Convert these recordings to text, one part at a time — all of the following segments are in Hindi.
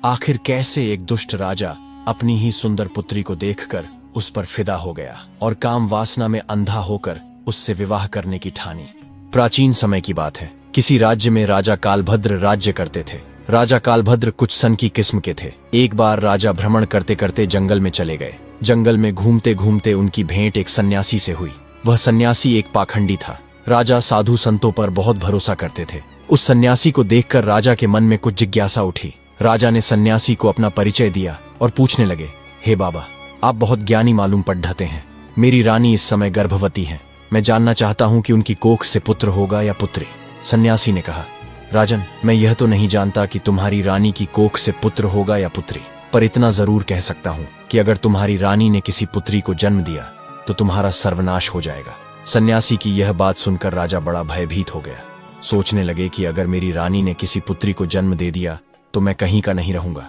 आखिर कैसे एक दुष्ट राजा अपनी ही सुंदर पुत्री को देखकर उस पर फिदा हो गया और काम वासना में अंधा होकर उससे विवाह करने की ठानी। प्राचीन समय की बात है। किसी राज्य में राजा कालभद्र राज्य करते थे। राजा कालभद्र कुछ सन की किस्म के थे। एक बार राजा भ्रमण करते करते जंगल में चले गए। जंगल में घूमते घूमते उनकी भेंट एक सन्यासी से हुई। वह सन्यासी एक पाखंडी था। राजा साधु संतों पर बहुत भरोसा करते थे। उस सन्यासी को देखकर राजा के मन में कुछ जिज्ञासा उठी। राजा ने सन्यासी को अपना परिचय दिया और पूछने लगे, हे बाबा, आप बहुत ज्ञानी मालूम पढ़ते हैं। मेरी रानी इस समय गर्भवती है। मैं जानना चाहता हूं कि उनकी कोख से पुत्र होगा या पुत्री। सन्यासी ने कहा, राजन, मैं यह तो नहीं जानता कि तुम्हारी रानी की कोख से पुत्र होगा या पुत्री, पर इतना जरूर कह सकता हूं कि अगर तुम्हारी रानी ने किसी पुत्री को जन्म दिया तो तुम्हारा सर्वनाश हो जाएगा। सन्यासी की यह बात सुनकर राजा बड़ा भयभीत हो गया। सोचने लगे कि अगर मेरी रानी ने किसी पुत्री को जन्म दे दिया तो मैं कहीं का नहीं रहूंगा।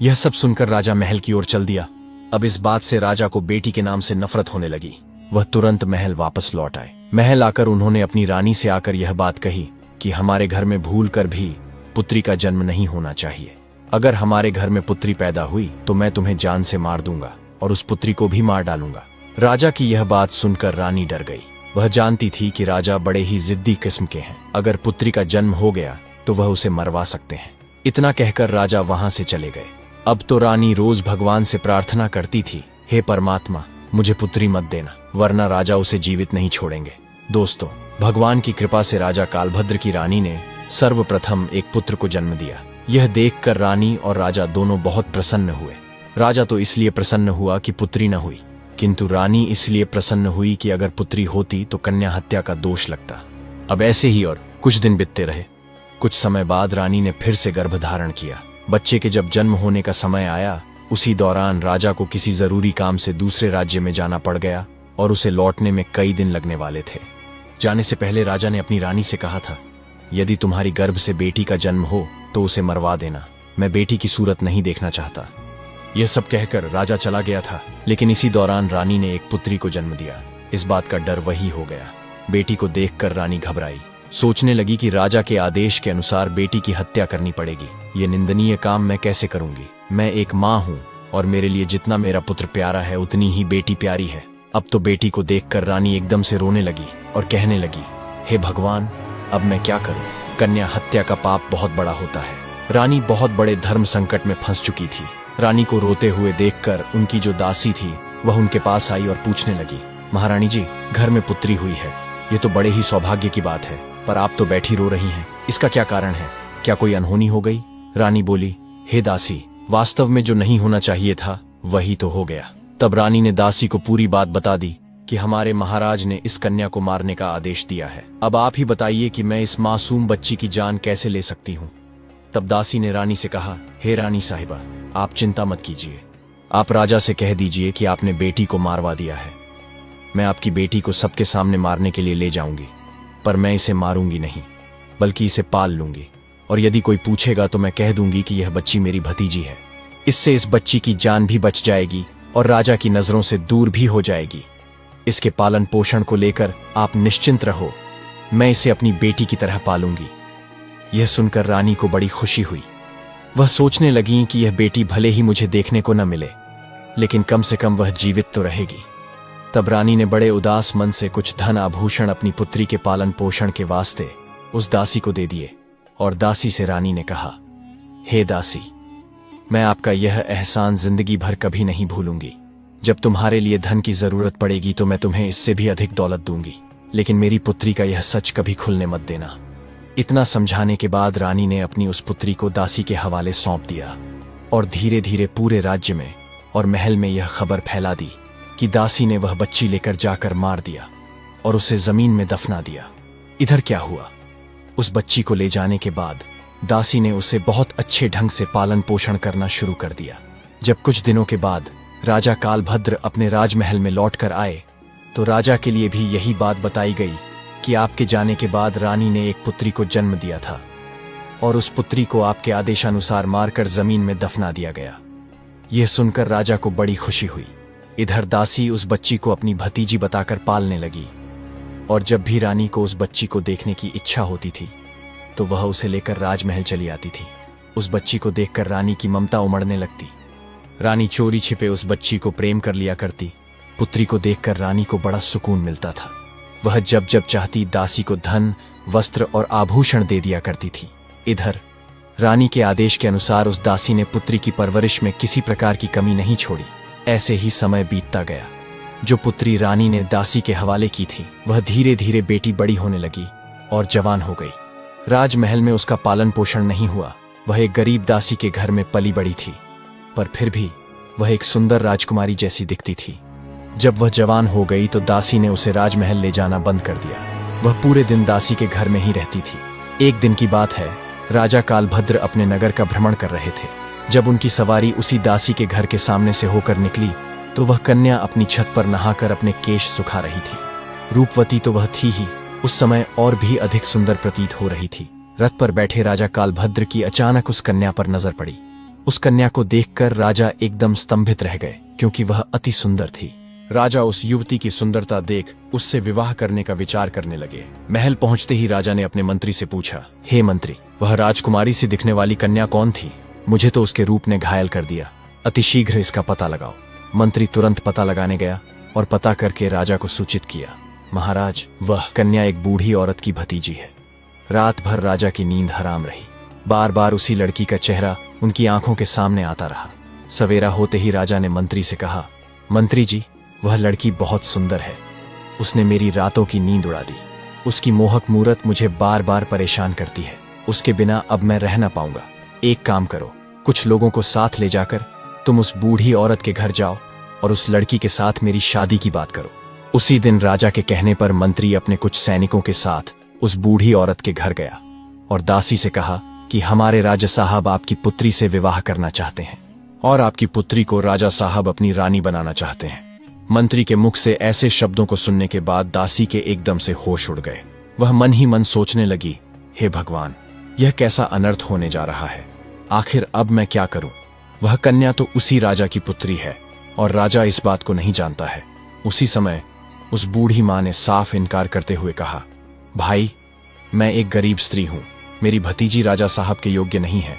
यह सब सुनकर राजा महल की ओर चल दिया। अब इस बात से राजा को बेटी के नाम से नफरत होने लगी। वह तुरंत महल वापस लौट आए। महल आकर उन्होंने अपनी रानी से आकर यह बात कही कि हमारे घर में भूल कर भी पुत्री का जन्म नहीं होना चाहिए। अगर हमारे घर में पुत्री पैदा हुई तो मैं तुम्हें जान से मार दूंगा और उस पुत्री को भी मार डालूंगा। राजा की यह बात सुनकर रानी डर गई। वह जानती थी कि राजा बड़े ही जिद्दी किस्म के हैं। अगर पुत्री का जन्म हो गया तो वह उसे मरवा सकते हैं। इतना कहकर राजा वहां से चले गए। अब तो रानी रोज भगवान से प्रार्थना करती थी, हे परमात्मा, मुझे पुत्री मत देना, वरना राजा उसे जीवित नहीं छोड़ेंगे। दोस्तों, भगवान की कृपा से राजा कालभद्र की रानी ने सर्वप्रथम एक पुत्र को जन्म दिया। यह देखकर रानी और राजा दोनों बहुत प्रसन्न हुए। राजा तो इसलिए प्रसन्न हुआ कि पुत्री न हुई, किंतु रानी इसलिए प्रसन्न हुई कि अगर पुत्री होती तो कन्या हत्या का दोष लगता। अब ऐसे ही और कुछ दिन बीतते रहे। कुछ समय बाद रानी ने फिर से गर्भ धारण किया। बच्चे के जब जन्म होने का समय आया, उसी दौरान राजा को किसी जरूरी काम से दूसरे राज्य में जाना पड़ गया और उसे लौटने में कई दिन लगने वाले थे। जाने से पहले राजा ने अपनी रानी से कहा था, यदि तुम्हारी गर्भ से बेटी का जन्म हो तो उसे मरवा देना, मैं बेटी की सूरत नहीं देखना चाहता। यह सब कहकर राजा चला गया था, लेकिन इसी दौरान रानी ने एक पुत्री को जन्म दिया। इस बात का डर वही हो गया। बेटी को देखकर रानी घबराई। सोचने लगी कि राजा के आदेश के अनुसार बेटी की हत्या करनी पड़ेगी। ये निंदनीय काम मैं कैसे करूंगी? मैं एक माँ हूँ और मेरे लिए जितना मेरा पुत्र प्यारा है उतनी ही बेटी प्यारी है। अब तो बेटी को देखकर रानी एकदम से रोने लगी और कहने लगी, हे भगवान, अब मैं क्या करूं? कन्या हत्या का पाप बहुत बड़ा होता है। रानी बहुत बड़े धर्म संकट में फंस चुकी थी। रानी को रोते हुए देखकर उनकी जो दासी थी वह उनके पास आई और पूछने लगी, महारानी जी, घर में पुत्री हुई है, ये तो बड़े ही सौभाग्य की बात है, पर आप तो बैठी रो रही हैं, इसका क्या कारण है? क्या कोई अनहोनी हो गई? रानी बोली, हे दासी, वास्तव में जो नहीं होना चाहिए था वही तो हो गया। तब रानी ने दासी को पूरी बात बता दी कि हमारे महाराज ने इस कन्या को मारने का आदेश दिया है। अब आप ही बताइए कि मैं इस मासूम बच्ची की जान कैसे ले सकती हूँ। तब दासी ने रानी से कहा, हे रानी साहिबा, आप चिंता मत कीजिए। आप राजा से कह दीजिए कि आपने बेटी को मारवा दिया है। मैं आपकी बेटी को सबके सामने मारने के लिए ले जाऊंगी, पर मैं इसे मारूंगी नहीं, बल्कि इसे पाल लूंगी। और यदि कोई पूछेगा तो मैं कह दूंगी कि यह बच्ची मेरी भतीजी है। इससे इस बच्ची की जान भी बच जाएगी और राजा की नजरों से दूर भी हो जाएगी। इसके पालन पोषण को लेकर आप निश्चिंत रहो, मैं इसे अपनी बेटी की तरह पालूंगी। यह सुनकर रानी को बड़ी खुशी हुई। वह सोचने लगी कि यह बेटी भले ही मुझे देखने को न मिले, लेकिन कम से कम वह जीवित तो रहेगी। तब रानी ने बड़े उदास मन से कुछ धन आभूषण अपनी पुत्री के पालन पोषण के वास्ते उस दासी को दे दिए और दासी से रानी ने कहा, हे दासी, मैं आपका यह एहसान जिंदगी भर कभी नहीं भूलूंगी। जब तुम्हारे लिए धन की जरूरत पड़ेगी तो मैं तुम्हें इससे भी अधिक दौलत दूंगी, लेकिन मेरी पुत्री का यह सच कभी खुलने मत देना। इतना समझाने के बाद रानी ने अपनी उस पुत्री को दासी के हवाले सौंप दिया और धीरे धीरे पूरे राज्य में और महल में यह खबर फैला दी कि दासी ने वह बच्ची लेकर जाकर मार दिया और उसे जमीन में दफना दिया। इधर क्या हुआ? उस बच्ची को ले जाने के बाद दासी ने उसे बहुत अच्छे ढंग से पालन पोषण करना शुरू कर दिया। जब कुछ दिनों के बाद राजा कालभद्र अपने राजमहल में लौटकर आए तो राजा के लिए भी यही बात बताई गई कि आपके जाने के बाद रानी ने एक पुत्री को जन्म दिया था और उस पुत्री को आपके आदेशानुसार मारकर जमीन में दफना दिया गया। यह सुनकर राजा को बड़ी खुशी हुई। इधर दासी उस बच्ची को अपनी भतीजी बताकर पालने लगी और जब भी रानी को उस बच्ची को देखने की इच्छा होती थी तो वह उसे लेकर राजमहल चली आती थी। उस बच्ची को देखकर रानी की ममता उमड़ने लगती। रानी चोरी छिपे उस बच्ची को प्रेम कर लिया करती। पुत्री को देखकर रानी को बड़ा सुकून मिलता था। वह जब जब चाहती दासी को धन, वस्त्र और आभूषण दे दिया करती थी। इधर रानी के आदेश के अनुसार उस दासी ने पुत्री की परवरिश में किसी प्रकार की कमी नहीं छोड़ी। ऐसे ही समय बीतता गया। जो पुत्री रानी ने दासी के हवाले की थी, वह धीरे धीरे बेटी बड़ी होने लगी और जवान हो गई। राजमहल में उसका पालन पोषण नहीं हुआ। वह एक गरीब दासी के घर में पली बड़ी थी, पर फिर भी वह एक सुंदर राजकुमारी जैसी दिखती थी। जब वह जवान हो गई तो दासी ने उसे राजमहल ले जाना बंद कर दिया। वह पूरे दिन दासी के घर में ही रहती थी। एक दिन की बात है, राजा कालभद्र अपने नगर का भ्रमण कर रहे थे। जब उनकी सवारी उसी दासी के घर के सामने से होकर निकली तो वह कन्या अपनी छत पर नहाकर अपने केश सुखा रही थी। रूपवती तो वह थी ही, उस समय और भी अधिक सुंदर प्रतीत हो रही थी। रथ पर बैठे राजा कालभद्र की अचानक उस कन्या पर नजर पड़ी। उस कन्या को देखकर राजा एकदम स्तंभित रह गए, क्योंकि वह अति सुंदर थी। राजा उस युवती की सुंदरता देख उससे विवाह करने का विचार करने लगे। महल पहुंचते ही राजा ने अपने मंत्री से पूछा, हे मंत्री, वह राजकुमारी सी दिखने वाली कन्या कौन थी? मुझे तो उसके रूप ने घायल कर दिया। अतिशीघ्र इसका पता लगाओ। मंत्री तुरंत पता लगाने गया और पता करके राजा को सूचित किया, महाराज, वह कन्या एक बूढ़ी औरत की भतीजी है। रात भर राजा की नींद हराम रही। बार बार उसी लड़की का चेहरा उनकी आंखों के सामने आता रहा। सवेरा होते ही राजा ने मंत्री से कहा, मंत्री जी, वह लड़की बहुत सुंदर है। उसने मेरी रातों की नींद उड़ा दी। उसकी मोहक मूरत मुझे बार बार परेशान करती है। उसके बिना अब मैं रह ना पाऊंगा। एक काम करो, कुछ लोगों को साथ ले जाकर तुम उस बूढ़ी औरत के घर जाओ और उस लड़की के साथ मेरी शादी की बात करो। उसी दिन राजा के कहने पर मंत्री अपने कुछ सैनिकों के साथ उस बूढ़ी औरत के घर गया और दासी से कहा कि हमारे राजा साहब आपकी पुत्री से विवाह करना चाहते हैं और आपकी पुत्री को राजा साहब अपनी रानी बनाना चाहते हैं। मंत्री के मुख से ऐसे शब्दों को सुनने के बाद दासी के एकदम से होश उड़ गए। वह मन ही मन सोचने लगी, हे भगवान, यह कैसा अनर्थ होने जा रहा है। आखिर अब मैं क्या करूं? वह कन्या तो उसी राजा की पुत्री है और राजा इस बात को नहीं जानता है। उसी समय उस बूढ़ी मां ने साफ इनकार करते हुए कहा, भाई, मैं एक गरीब स्त्री हूं। मेरी भतीजी राजा साहब के योग्य नहीं है,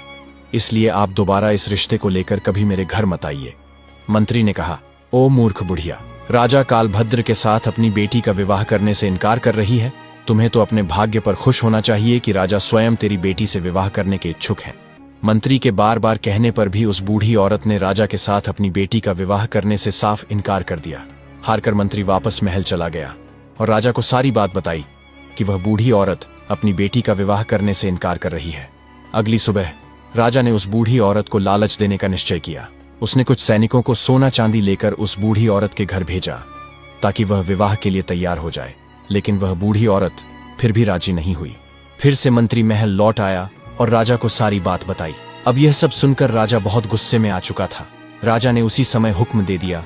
इसलिए आप दोबारा इस रिश्ते को लेकर कभी मेरे घर मत आइए। मंत्री ने कहा, ओ मूर्ख बुढ़िया, राजा कालभद्र के साथ अपनी बेटी का विवाह करने से इनकार कर रही है। तुम्हें तो अपने भाग्य पर खुश होना चाहिए कि राजा स्वयं तेरी बेटी से विवाह करने के इच्छुक हैं। मंत्री के बार बार कहने पर भी उस बूढ़ी औरत ने राजा के साथ अपनी बेटी का विवाह करने से साफ इनकार कर दिया। हारकर मंत्री वापस महल चला गया और राजा को सारी बात बताई कि वह बूढ़ी औरत अपनी बेटी का विवाह करने से इनकार कर रही है। अगली सुबह राजा ने उस बूढ़ी औरत को लालच देने का निश्चय किया। उसने कुछ सैनिकों को सोना चांदी लेकर उस बूढ़ी औरत के घर भेजा ताकि वह विवाह के लिए तैयार हो जाए, लेकिन वह बूढ़ी औरत फिर भी राजी नहीं हुई। फिर से मंत्री महल लौट आया और राजा को सारी बात बताई। अब यह सब सुनकर राजा बहुत गुस्से में आ चुका था। राजा ने उसी समय हुक्म दे दिया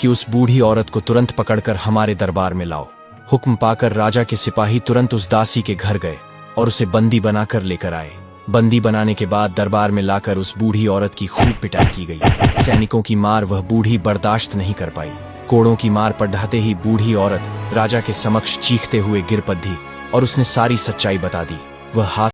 कि उस बूढ़ी औरत को तुरंत पकड़कर हमारे दरबार में लाओ। हुक्म पाकर राजा के सिपाही तुरंत उस दासी के घर गए और उसे बंदी बनाकर लेकर आए। बंदी बनाने के बाद दरबार में लाकर उस बूढ़ी औरत की खूब पिटाई की गई। सैनिकों की मार वह बूढ़ी बर्दाश्त नहीं कर पाई। कोड़ों की मार पर ढहते ही बूढ़ी औरत राजा के समक्ष चीखते हुए गिर पड़ी और उसने सारी सच्चाई बता दी। वह हाथ